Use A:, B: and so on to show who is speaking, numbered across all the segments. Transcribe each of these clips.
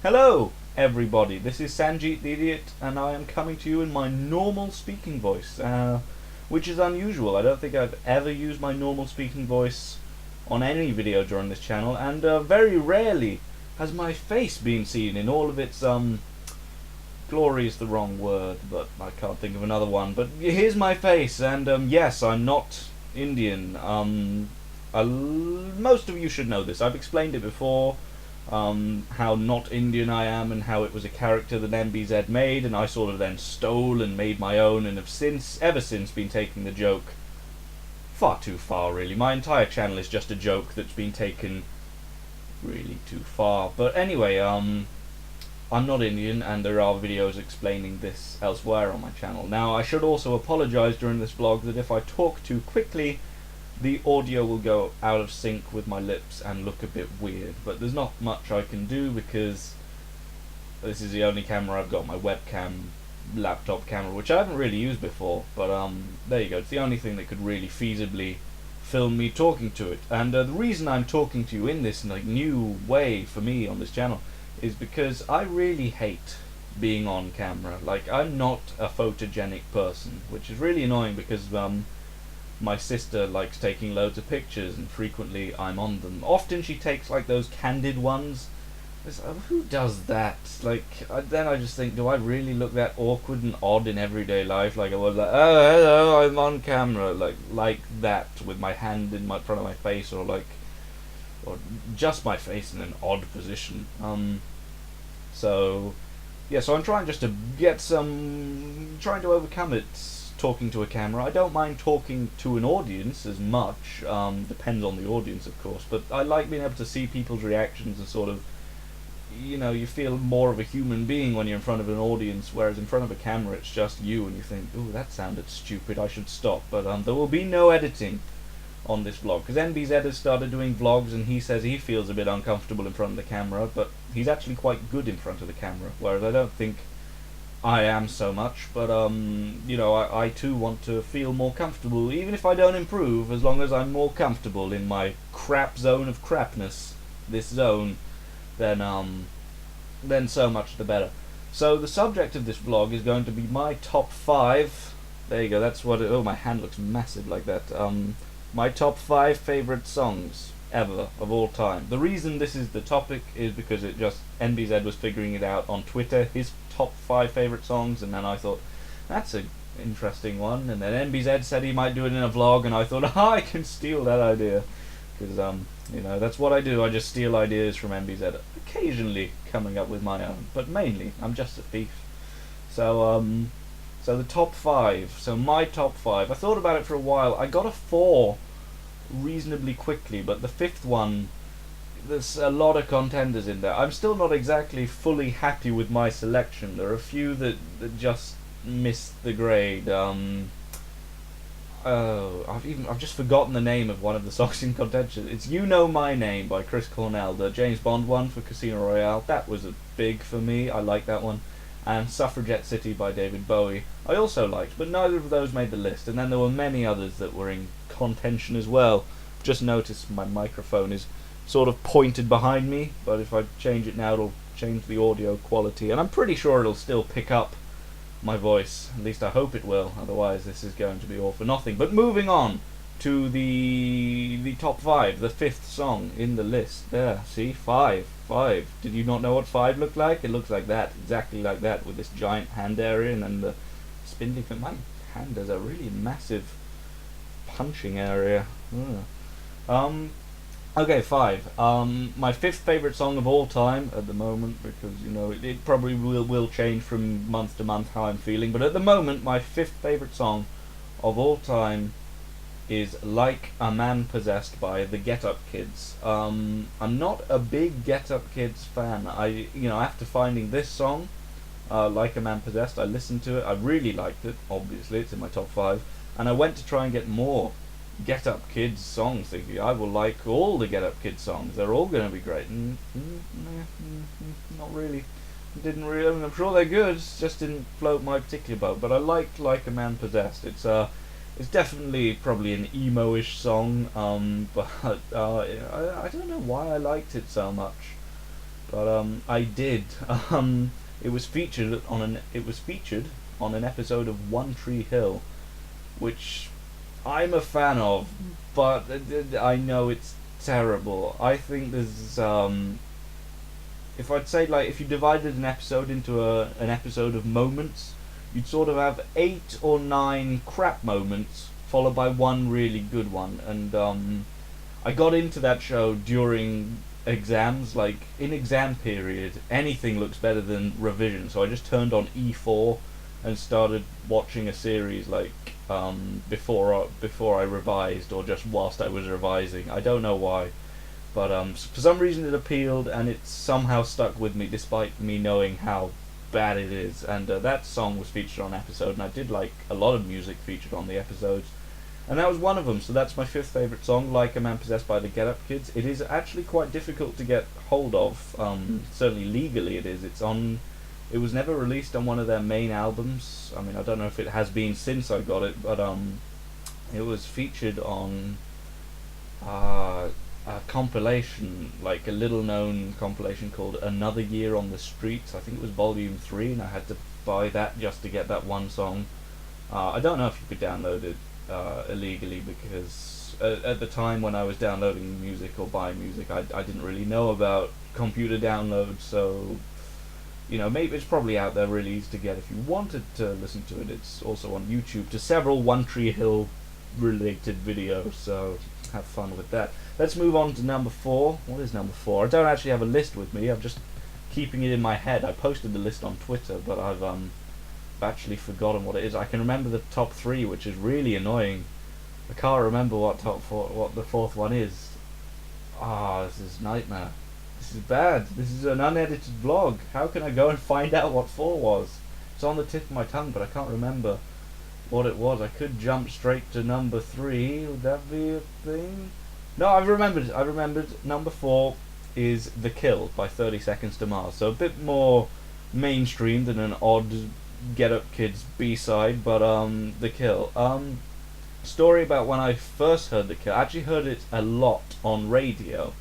A: Hello, everybody. This is Sanjeet the Idiot, and I am coming to you in my normal speaking voice, which is unusual. I don't think I've ever used my normal speaking voice on any video during this channel, and very rarely has my face been seen in all of its glory is the wrong word, but I can't think of another one. But here's my face, and yes, I'm not Indian. Most of you should know this. I've explained it before. How not Indian I am, and how it was a character that MBZ made, and I sort of then stole and made my own, and have ever since been taking the joke far too far, really. My entire channel is just a joke that's been taken really too far. But anyway, I'm not Indian, and there are videos explaining this elsewhere on my channel. Now, I should also apologise during this vlog that if I talk too quickly, the audio will go out of sync with my lips and look a bit weird, but there's not much I can do because this is the only camera I've got, my webcam laptop camera, which I haven't really used before, but there you go. It's the only thing that could really feasibly film me talking to it. And the reason I'm talking to you in this new way for me on this channel is because I really hate being on camera. Like, I'm not a photogenic person, which is really annoying because my sister likes taking loads of pictures, and frequently I'm on them. Often she takes like those candid ones. Who does that? Like, then I just think, do I really look that awkward and odd in everyday life? Like I was like, oh hello, I'm on camera, like that, with my hand in front of my face, or just my face in an odd position. So yeah, so I'm trying just to trying to overcome it. Talking to a camera. I don't mind talking to an audience as much, depends on the audience of course, but I like being able to see people's reactions and sort of, you feel more of a human being when you're in front of an audience, whereas in front of a camera it's just you and you think, ooh, that sounded stupid, I should stop. But there will be no editing on this vlog, because NBZ has started doing vlogs and he says he feels a bit uncomfortable in front of the camera, but he's actually quite good in front of the camera, whereas I don't think I am so much. But I too want to feel more comfortable, even if I don't improve, as long as I'm more comfortable in my crap zone of crapness, this zone, then so much the better. So the subject of this vlog is going to be my top 5. There you go, that's what oh, my hand looks massive like that. My top 5 favourite songs ever, of all time. The reason this is the topic is because NBZ was figuring it out on Twitter, his top 5 favourite songs, and then I thought, that's an interesting one, and then NBZ said he might do it in a vlog, and I thought, I can steal that idea, because that's what I do. I just steal ideas from NBZ, occasionally coming up with my own, but mainly I'm just a thief. So the top 5, so my top 5, I thought about it for a while. I got a 4 reasonably quickly, but the 5th one, there's a lot of contenders in there. I'm still not exactly fully happy with my selection. There are a few that just missed the grade. I've just forgotten the name of one of the songs in contention. It's "You Know My Name" by Chris Cornell, the James Bond one for Casino Royale. That was a big for me. I like that one. And "Suffragette City" by David Bowie, I also liked, but neither of those made the list. And then there were many others that were in contention as well. Just noticed my microphone is sort of pointed behind me, but if I change it now it'll change the audio quality, and I'm pretty sure it'll still pick up my voice. At least I hope it will, otherwise this is going to be all for nothing. But moving on to the top 5, the 5th song in the list. There, see, 5. Did you not know what 5 looked like? It looks like that, exactly like that, with this giant hand area and then the spindly thing. My hand has a really massive punching area. Okay, 5. My 5th favourite song of all time at the moment, because it probably will change from month to month how I'm feeling, but at the moment my 5th favourite song of all time is "Like a Man Possessed" by the Get Up Kids. I'm not a big Get Up Kids fan. After finding this song, "Like a Man Possessed," I listened to it, I really liked it, obviously it's in my top 5, and I went to try and get more Get Up Kids songs, thinking I will like all the Get Up Kids songs, they're all going to be great, and not really. Didn't really. I mean, I'm sure they're good, just didn't float my particular boat. But I liked "Like a Man Possessed." It's definitely probably an emo-ish song, but I don't know why I liked it so much. but I did. It was featured on an episode of One Tree Hill, which I'm a fan of, but I know it's terrible. I think there's if I'd say, like, if you divided an episode into an episode of moments, you'd sort of have 8 or 9 crap moments followed by one really good one. And I got into that show during exams. Like, in exam period, anything looks better than revision, so I just turned on E4 and started watching a series, like, before I revised, or just whilst I was revising. I don't know why, but for some reason it appealed, and it somehow stuck with me despite me knowing how bad it is. And that song was featured on episode, and I did like a lot of music featured on the episodes, and that was one of them. So that's my 5th favourite song, Like a Man Possessed by the Get Up Kids. It is actually quite difficult to get hold of, certainly legally it is. It was never released on one of their main albums. I mean, I don't know if it has been since I got it, but it was featured on a compilation, like a little known compilation called Another Year on the Streets. I think it was volume 3, and I had to buy that just to get that one song. I don't know if you could download it illegally, because at the time when I was downloading music or buying music, I didn't really know about computer downloads, so maybe it's probably out there really easy to get if you wanted to listen to it. It's also on YouTube to several One Tree Hill related videos, so have fun with that. Let's move on to number 4. What is number 4? I don't actually have a list with me, I'm just keeping it in my head. I posted the list on Twitter, but I've actually forgotten what it is. I can remember the top 3, which is really annoying. I can't remember what the 4th one is. This is nightmare. This is bad. This is an unedited vlog. How can I go and find out what 4 was? It's on the tip of my tongue, but I can't remember what it was. I could jump straight to number 3. Would that be a thing? No, I've remembered. I remembered. Number 4 is The Kill by 30 Seconds to Mars. So a bit more mainstream than an odd Get Up Kids B-side, but The Kill. Story about when I first heard The Kill. I actually heard it a lot on radio.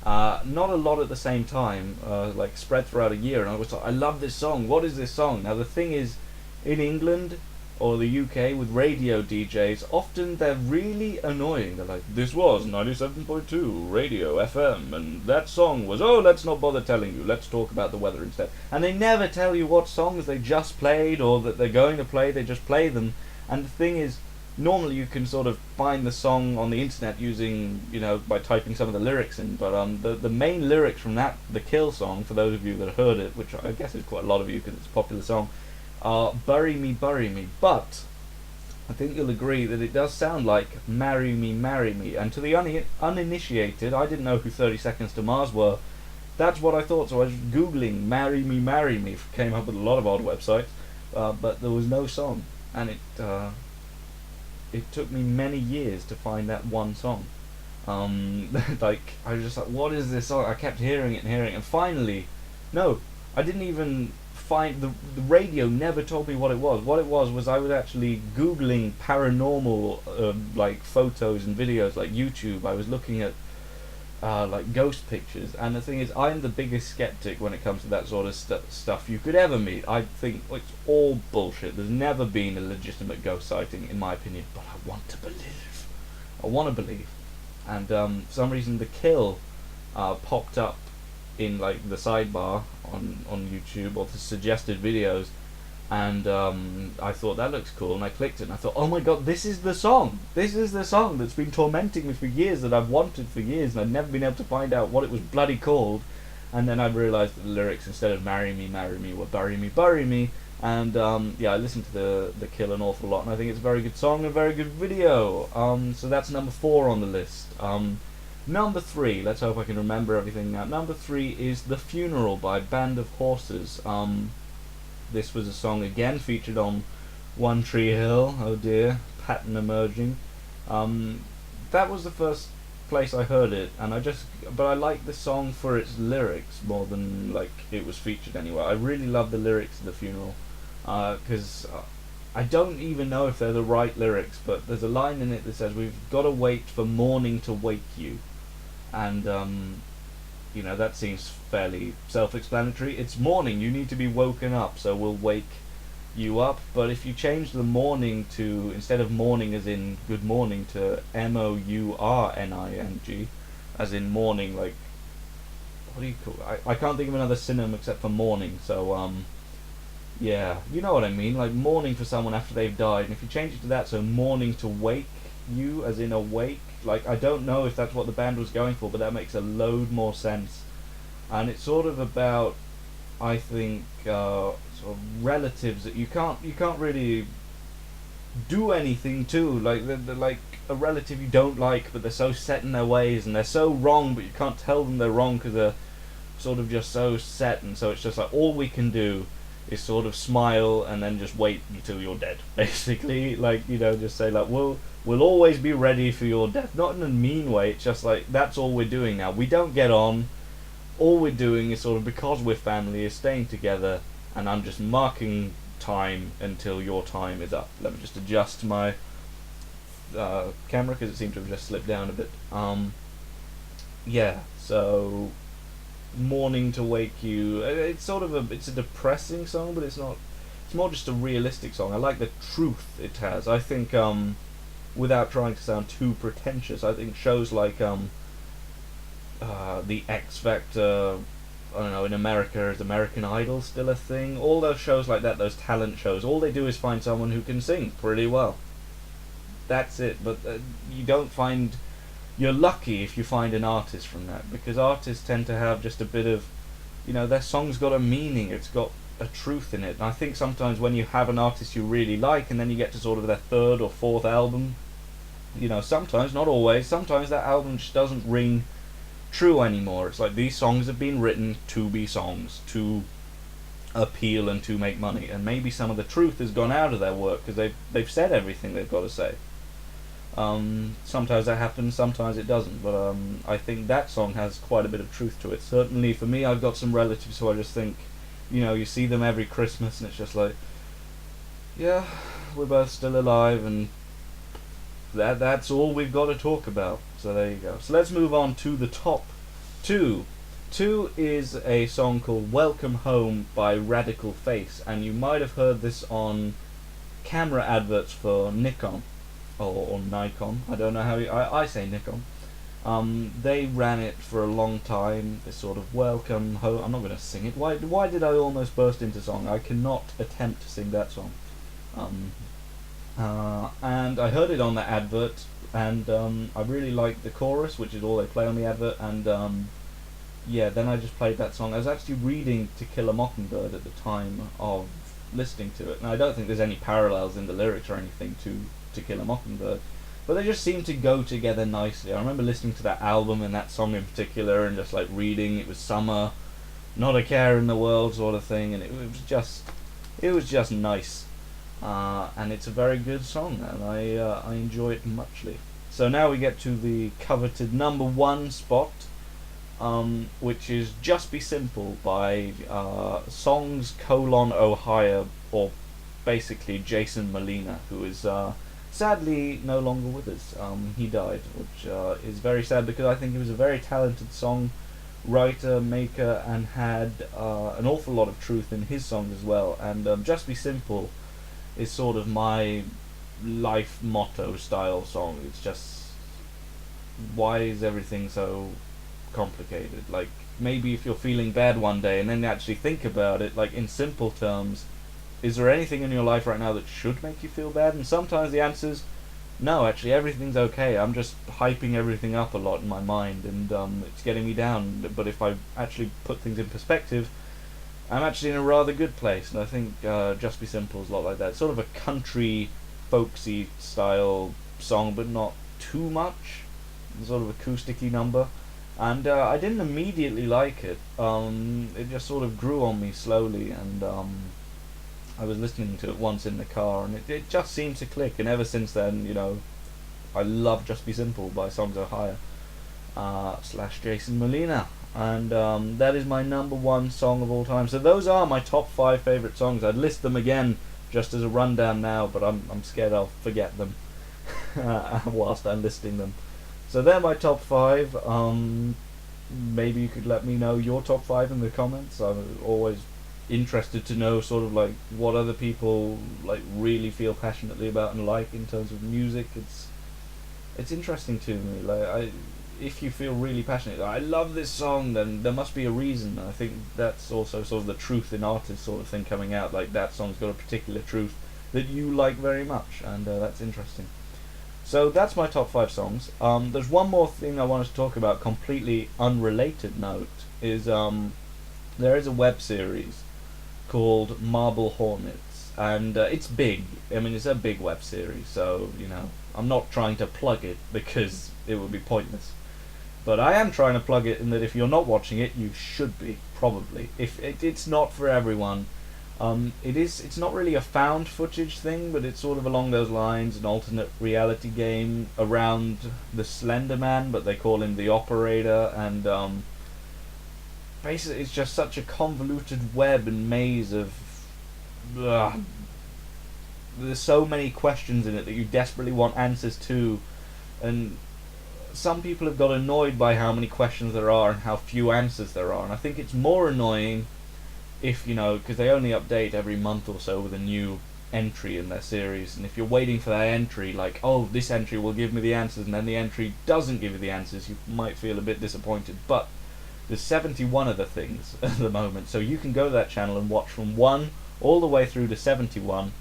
A: Not a lot at the same time, like spread throughout a year, and I was like, I love this song, what is this song? Now the thing is, in England or the UK with radio DJs, often they're really annoying. They're like, this was 97.2 radio FM, and that song was, oh, let's not bother telling you, let's talk about the weather instead. And they never tell you what songs they just played or that they're going to play, they just play them. And the thing is, normally you can sort of find the song on the internet using, by typing some of the lyrics in, but the main lyrics from The Kill song, for those of you that heard it, which I guess is quite a lot of you because it's a popular song, are bury me, but I think you'll agree that it does sound like marry me, and to the uninitiated, I didn't know who 30 Seconds to Mars were. That's what I thought, so I was googling marry me, came up with a lot of odd websites, but there was no song, and it took me many years to find that one song. Like, I was just like, what is this song? I kept hearing it, and finally, no, I didn't even find, the radio never told me what it was. What it was I was actually googling paranormal, like, photos and videos, like YouTube. I was looking at, like, ghost pictures, and the thing is, I'm the biggest skeptic when it comes to that sort of stuff you could ever meet. I think it's all bullshit. There's never been a legitimate ghost sighting, in my opinion, but I want to believe. And for some reason, The Kill popped up in, like, the sidebar on YouTube, or the suggested videos, and I thought that looks cool, and I clicked it, and I thought, oh my god, this is the song that's been tormenting me for years, that I've wanted for years, and I've never been able to find out what it was bloody called. And then I realised that the lyrics, instead of marry me, were bury me, and I listened to the Kill an awful lot, and I think it's a very good song and a very good video. So that's number 4 on the list. Number 3, let's hope I can remember everything now. Number 3 is The Funeral by Band of Horses. This was a song again featured on One Tree Hill. Oh dear, pattern emerging. That was the first place I heard it, and but I like the song for its lyrics more than, like, it was featured anywhere. I really love the lyrics of The Funeral, because I don't even know if they're the right lyrics, but there's a line in it that says, we've got to wait for morning to wake you. And that seems fairly self-explanatory. It's morning, you need to be woken up, so we'll wake you up. But if you change the morning to, instead of morning as in good morning, to morning, as in morning, like, what do you call it? I can't think of another synonym except for morning, so yeah, you know what I mean, like mourning for someone after they've died. And if you change it to that, so mourning to wake you, as in awake, like, I don't know if that's what the band was going for, but that makes a load more sense. And it's sort of about, I think, sort of relatives that you can't really do anything to, like they're like a relative you don't like, but they're so set in their ways and they're so wrong, but you can't tell them they're wrong because they're sort of just so set. And so it's just like, all we can do is sort of smile and then just wait until you're dead, basically. Like, just say like, we'll always be ready for your death, not in a mean way. It's just like, that's all we're doing now. We don't get on. All we're doing is sort of, because we're family, is staying together, and I'm just marking time until your time is up. Let me just adjust my camera because it seemed to have just slipped down a bit. Yeah, so morning to wake you. It's sort of it's a depressing song, but it's not. It's more just a realistic song. I like the truth it has. I think, without trying to sound too pretentious, I think shows like the X Factor, I don't know, in America, is American Idol still a thing? All those shows like that, those talent shows, all they do is find someone who can sing pretty well. That's it. But you don't find. You're lucky if you find an artist from that, because artists tend to have just a bit of, their song's got a meaning, it's got a truth in it. And I think sometimes when you have an artist you really like, and then you get to sort of their third or fourth album, sometimes, not always, sometimes that album just doesn't ring true anymore. It's like, these songs have been written to be songs, to appeal and to make money, and maybe some of the truth has gone out of their work because they've said everything they've got to say. Sometimes that happens, sometimes it doesn't, but I think that song has quite a bit of truth to it. Certainly for me, I've got some relatives who I just think, you see them every Christmas and it's just like, yeah, we're both still alive, and that's all we've got to talk about. So there you go. So let's move on to the top two. Two is a song called Welcome Home by Radical Face, and you might have heard this on camera adverts for Nikon. Or Nikon, I don't know how I say Nikon. They ran it for a long time, this sort of welcome home. I'm not going to sing it. Why did I almost burst into song? I cannot attempt to sing that song. And I heard it on that advert, and I really liked the chorus, which is all they play on the advert, and yeah, then I just played that song. I was actually reading To Kill a Mockingbird at the time of listening to it, and I don't think there's any parallels in the lyrics or anything to Kill a Mockingbird, but they just seem to go together nicely. I remember listening to that album and that song in particular, and just like reading, it was summer, not a care in the world sort of thing, and it was just nice, and it's a very good song, and I enjoy it muchly. So now we get to the coveted number one spot, which is Just Be Simple by Songs Ohio, or basically Jason Molina, who is sadly no longer with us. He died, which is very sad, because I think he was a very talented songwriter, maker, and had an awful lot of truth in his songs as well. And Just Be Simple is sort of my life motto style song. It's just, why is everything so complicated? Like, maybe if you're feeling bad one day and then you actually think about it, like in simple terms, is there anything in your life right now that should make you feel bad? And sometimes the answer is no, actually everything's okay. I'm just hyping everything up a lot in my mind, and it's getting me down. But if I actually put things in perspective, I'm actually in a rather good place. And I think Just Be Simple is a lot like that. It's sort of a country, folksy style song, but not too much. It's sort of acousticy number. And I didn't immediately like it. It just sort of grew on me slowly, and I was listening to it once in the car, and it just seemed to click. And ever since then, I love Just Be Simple by Songs Ohio / Jason Molina, and that is my number one song of all time. So those are my top 5 favorite songs. I'd list them again just as a rundown now, but I'm scared I'll forget them whilst I'm listing them. So they're my top 5. maybe you could let me know your top 5 in the comments. I'm always interested to know sort of like what other people like really feel passionately about and like in terms of music. It's interesting to me. Like if you feel really passionate, I love this song, then there must be a reason. I think that's also sort of the truth in artists sort of thing coming out. Like that song's got a particular truth that you like very much, and that's interesting. So that's my top 5 songs. There's one more thing I wanted to talk about, completely unrelated note, is there is a web series called Marble Hornets, and it's big. I mean, it's a big web series, so I'm not trying to plug it because it would be pointless. But I am trying to plug it in that if you're not watching it, you should be, probably. If it's not for everyone. It's not really a found footage thing, but it's sort of along those lines, an alternate reality game around the Slender Man, but they call him the Operator, and basically it's just such a convoluted web and maze of there's so many questions in it that you desperately want answers to, and some people have got annoyed by how many questions there are and how few answers there are, and I think it's more annoying if because they only update every month or so with a new entry in their series, and if you're waiting for that entry, like, oh, this entry will give me the answers, and then the entry doesn't give you the answers, you might feel a bit disappointed. But there's 71 of the things at the moment, so you can go to that channel and watch from 1 all the way through to 71,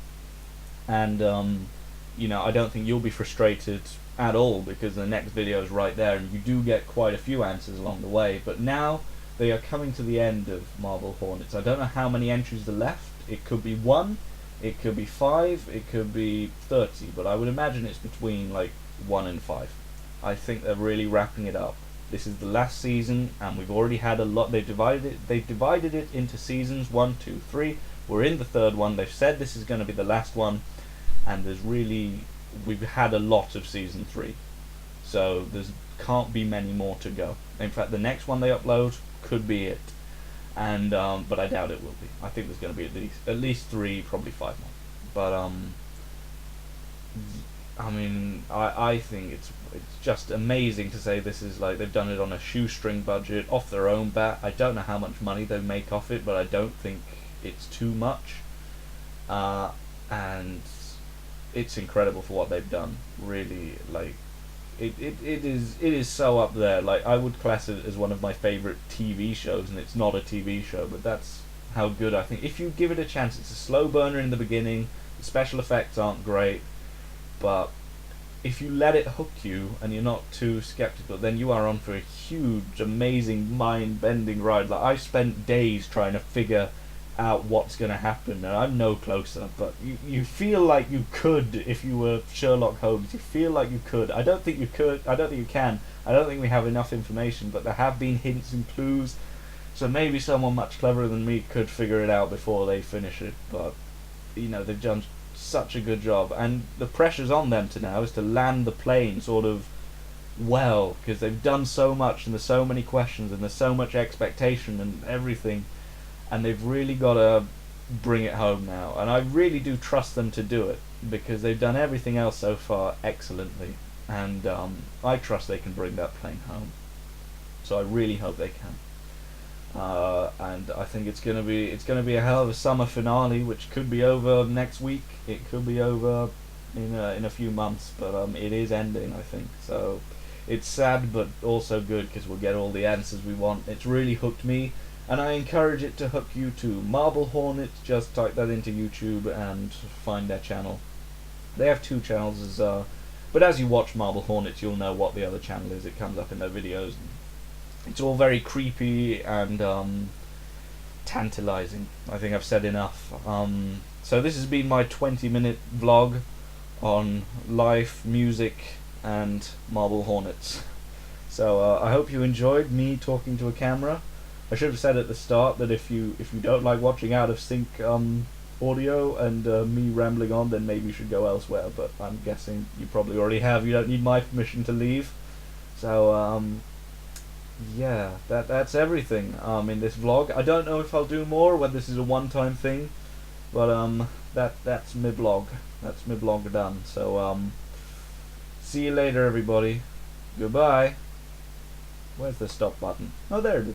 A: and I don't think you'll be frustrated at all, because the next video is right there, and you do get quite a few answers along the way. But now they are coming to the end of Marble Hornets. I don't know how many entries are left. It could be 1, it could be 5, it could be 30, but I would imagine it's between like 1 and 5. I think they're really wrapping it up. This is the last season, and we've already had a lot. They've divided it into seasons 1, 2, 3. We're in the 3rd one. They've said this is going to be the last one, and we've had a lot of season 3, so there's can't be many more to go. In fact, the next one they upload could be it, and but I doubt it will be. I think there's going to be at least 3, probably 5 more. But I mean, I think it's just amazing to say this is like they've done it on a shoestring budget, off their own bat. I don't know how much money they make off it, but I don't think it's too much, and it's incredible for what they've done. Really, like it is so up there. Like, I would class it as one of my favorite TV shows, and it's not a TV show, but that's how good I think. If you give it a chance, it's a slow burner in the beginning. The special effects aren't great, but if you let it hook you and you're not too skeptical, then you are on for a huge, amazing, mind-bending ride. Like, I spent days trying to figure out what's going to happen, and I'm no closer, but you feel like you could if you were Sherlock Holmes. You feel like you could. I don't think you could. I don't think you can. I don't think we have enough information, but there have been hints and clues, so maybe someone much cleverer than me could figure it out before they finish it. But they've done such a good job, and the pressure's on them now is to land the plane sort of well, because they've done so much, and there's so many questions, and there's so much expectation and everything, and they've really got to bring it home now. And I really do trust them to do it, because they've done everything else so far excellently, and I trust they can bring that plane home. So I really hope they can. And I think it's gonna be a hell of a summer finale, which could be over next week. It could be over in a few months, but it is ending, I think. So it's sad, but also good, because we'll get all the answers we want. It's really hooked me, and I encourage it to hook you too. Marble Hornets, just type that into YouTube and find their channel. They have 2 channels, but as you watch Marble Hornets, you'll know what the other channel is. It comes up in their videos. It's all very creepy and tantalizing. I think I've said enough. So this has been my 20-minute vlog on life, music, and Marble Hornets. So I hope you enjoyed me talking to a camera. I should have said at the start that if you don't like watching out of sync audio and me rambling on, then maybe you should go elsewhere. But I'm guessing you probably already have. You don't need my permission to leave. So yeah, that's everything in this vlog. I don't know if I'll do more, whether this is a one-time thing, but that's my vlog. That's my vlog done. So see you later, everybody. Goodbye. Where's the stop button? Oh, there it